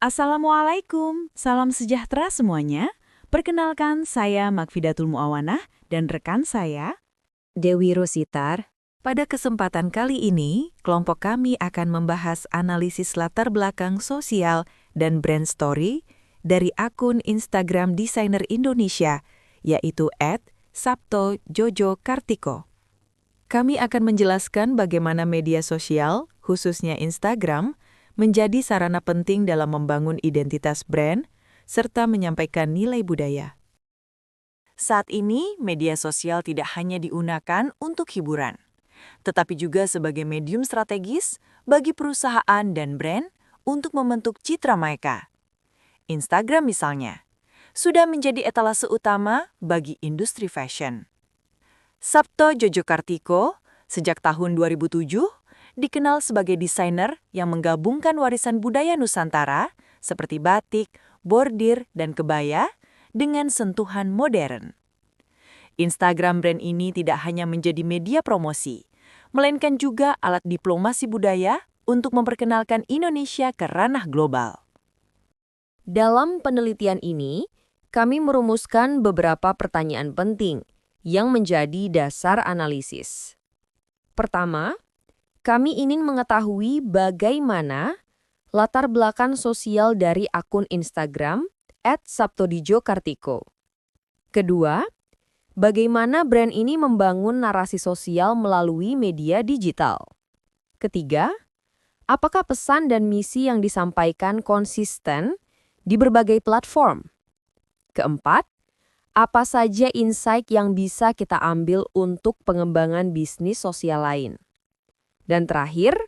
Assalamualaikum, salam sejahtera semuanya. Perkenalkan, saya Makfidatul Muawanah dan rekan saya. Dewi Rositar. Pada kesempatan kali ini, kelompok kami akan membahas analisis latar belakang sosial dan brand story dari akun Instagram desainer Indonesia, yaitu @sabtojojokartiko. Kami akan menjelaskan bagaimana media sosial, khususnya Instagram, menjadi sarana penting dalam membangun identitas brand, serta menyampaikan nilai budaya. Saat ini, media sosial tidak hanya digunakan untuk hiburan, tetapi juga sebagai medium strategis bagi perusahaan dan brand untuk membentuk citra mereka. Instagram misalnya, sudah menjadi etalase utama bagi industri fashion. Sabto Jojokartiko, sejak tahun 2007, dikenal sebagai desainer yang menggabungkan warisan budaya Nusantara seperti batik, bordir, dan kebaya dengan sentuhan modern. Instagram brand ini tidak hanya menjadi media promosi, melainkan juga alat diplomasi budaya untuk memperkenalkan Indonesia ke ranah global. Dalam penelitian ini, kami merumuskan beberapa pertanyaan penting yang menjadi dasar analisis. Pertama, kami ingin mengetahui bagaimana latar belakang sosial dari akun Instagram @sabtodijokartiko. Kedua, bagaimana brand ini membangun narasi sosial melalui media digital. Ketiga, apakah pesan dan misi yang disampaikan konsisten di berbagai platform? Keempat, apa saja insight yang bisa kita ambil untuk pengembangan bisnis sosial lain? Dan terakhir,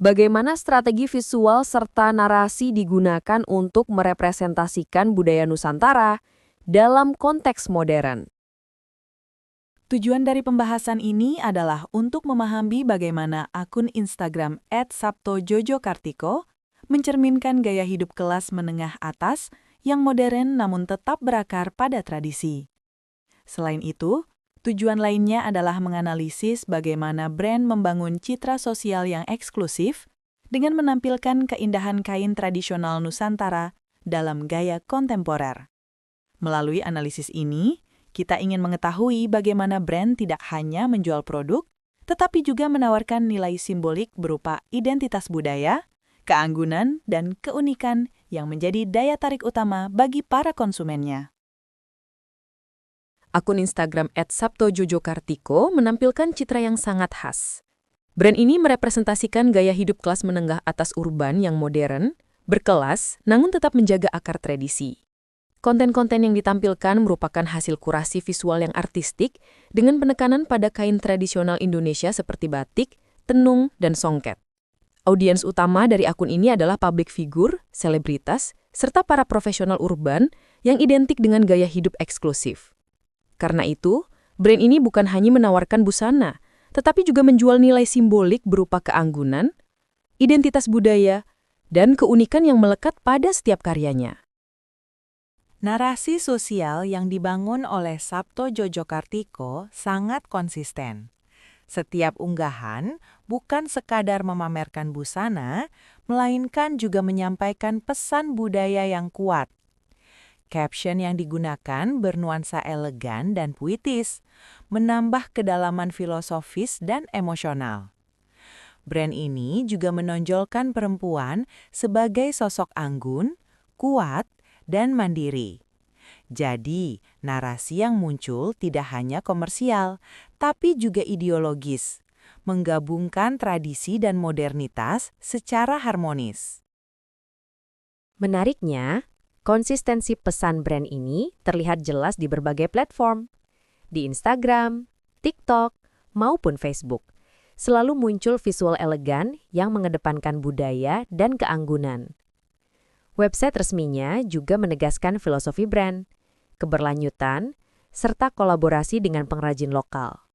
bagaimana strategi visual serta narasi digunakan untuk merepresentasikan budaya Nusantara dalam konteks modern? Tujuan dari pembahasan ini adalah untuk memahami bagaimana akun Instagram @sabtojojokartiko mencerminkan gaya hidup kelas menengah atas yang modern namun tetap berakar pada tradisi. Selain itu, tujuan lainnya adalah menganalisis bagaimana brand membangun citra sosial yang eksklusif dengan menampilkan keindahan kain tradisional Nusantara dalam gaya kontemporer. Melalui analisis ini, kita ingin mengetahui bagaimana brand tidak hanya menjual produk, tetapi juga menawarkan nilai simbolik berupa identitas budaya, keanggunan, dan keunikan yang menjadi daya tarik utama bagi para konsumennya. Akun Instagram @sabtojojokartiko menampilkan citra yang sangat khas. Brand ini merepresentasikan gaya hidup kelas menengah atas urban yang modern, berkelas, namun tetap menjaga akar tradisi. Konten-konten yang ditampilkan merupakan hasil kurasi visual yang artistik dengan penekanan pada kain tradisional Indonesia seperti batik, tenung, dan songket. Audiens utama dari akun ini adalah public figure, selebritas, serta para profesional urban yang identik dengan gaya hidup eksklusif. Karena itu, brand ini bukan hanya menawarkan busana, tetapi juga menjual nilai simbolik berupa keanggunan, identitas budaya, dan keunikan yang melekat pada setiap karyanya. Narasi sosial yang dibangun oleh Sabto Jojokartiko sangat konsisten. Setiap unggahan bukan sekadar memamerkan busana, melainkan juga menyampaikan pesan budaya yang kuat. Caption yang digunakan bernuansa elegan dan puitis, menambah kedalaman filosofis dan emosional. Brand ini juga menonjolkan perempuan sebagai sosok anggun, kuat, dan mandiri. Jadi, narasi yang muncul tidak hanya komersial, tapi juga ideologis, menggabungkan tradisi dan modernitas secara harmonis. Menariknya, konsistensi pesan brand ini terlihat jelas di berbagai platform. Di Instagram, TikTok, maupun Facebook, selalu muncul visual elegan yang mengedepankan budaya dan keanggunan. Website resminya juga menegaskan filosofi brand, keberlanjutan, serta kolaborasi dengan pengrajin lokal.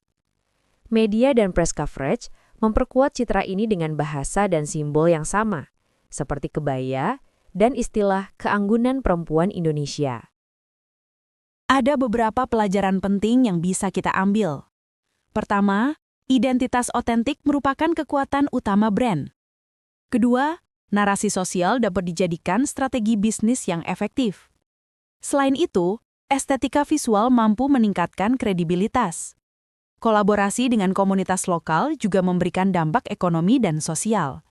Media dan press coverage memperkuat citra ini dengan bahasa dan simbol yang sama, seperti kebaya dan istilah keanggunan perempuan Indonesia. Ada beberapa pelajaran penting yang bisa kita ambil. Pertama, identitas otentik merupakan kekuatan utama brand. Kedua, Narasi sosial dapat dijadikan strategi bisnis yang efektif. Selain itu, estetika visual mampu meningkatkan kredibilitas. Kolaborasi dengan komunitas lokal juga memberikan dampak ekonomi dan sosial.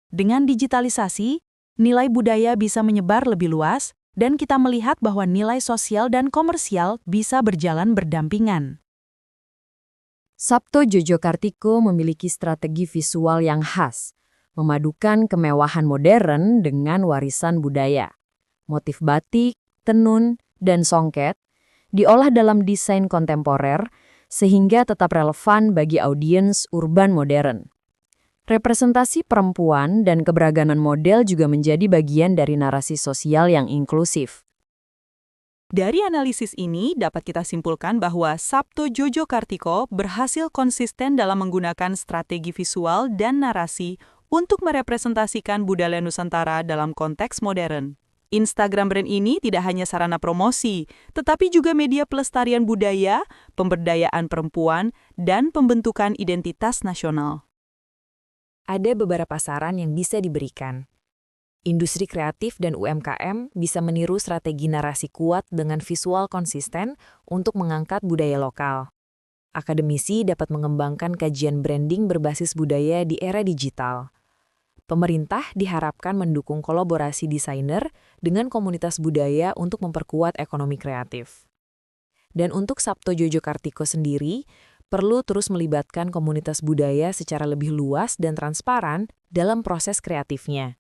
Dengan digitalisasi, nilai budaya bisa menyebar lebih luas, dan kita melihat bahwa nilai sosial dan komersial bisa berjalan berdampingan. Sabto Jojo Kartiko memiliki strategi visual yang khas, memadukan kemewahan modern dengan warisan budaya. Motif batik, tenun, dan songket diolah dalam desain kontemporer sehingga tetap relevan bagi audiens urban modern. Representasi perempuan dan keberagaman model juga menjadi bagian dari narasi sosial yang inklusif. Dari analisis ini dapat kita simpulkan bahwa Sabto Jojo Kartiko berhasil konsisten dalam menggunakan strategi visual dan narasi untuk merepresentasikan budaya Nusantara dalam konteks modern. Instagram brand ini tidak hanya sarana promosi, tetapi juga media pelestarian budaya, pemberdayaan perempuan, dan pembentukan identitas nasional. Ada beberapa saran yang bisa diberikan. Industri kreatif dan UMKM bisa meniru strategi narasi kuat dengan visual konsisten untuk mengangkat budaya lokal. Akademisi dapat mengembangkan kajian branding berbasis budaya di era digital. Pemerintah diharapkan mendukung kolaborasi desainer dengan komunitas budaya untuk memperkuat ekonomi kreatif. Dan untuk Sabto Jojo Kartiko sendiri, perlu terus melibatkan komunitas budaya secara lebih luas dan transparan dalam proses kreatifnya.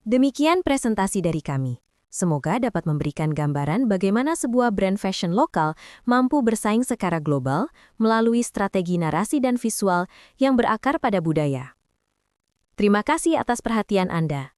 Demikian presentasi dari kami. Semoga dapat memberikan gambaran bagaimana sebuah brand fashion lokal mampu bersaing secara global melalui strategi narasi dan visual yang berakar pada budaya. Terima kasih atas perhatian Anda.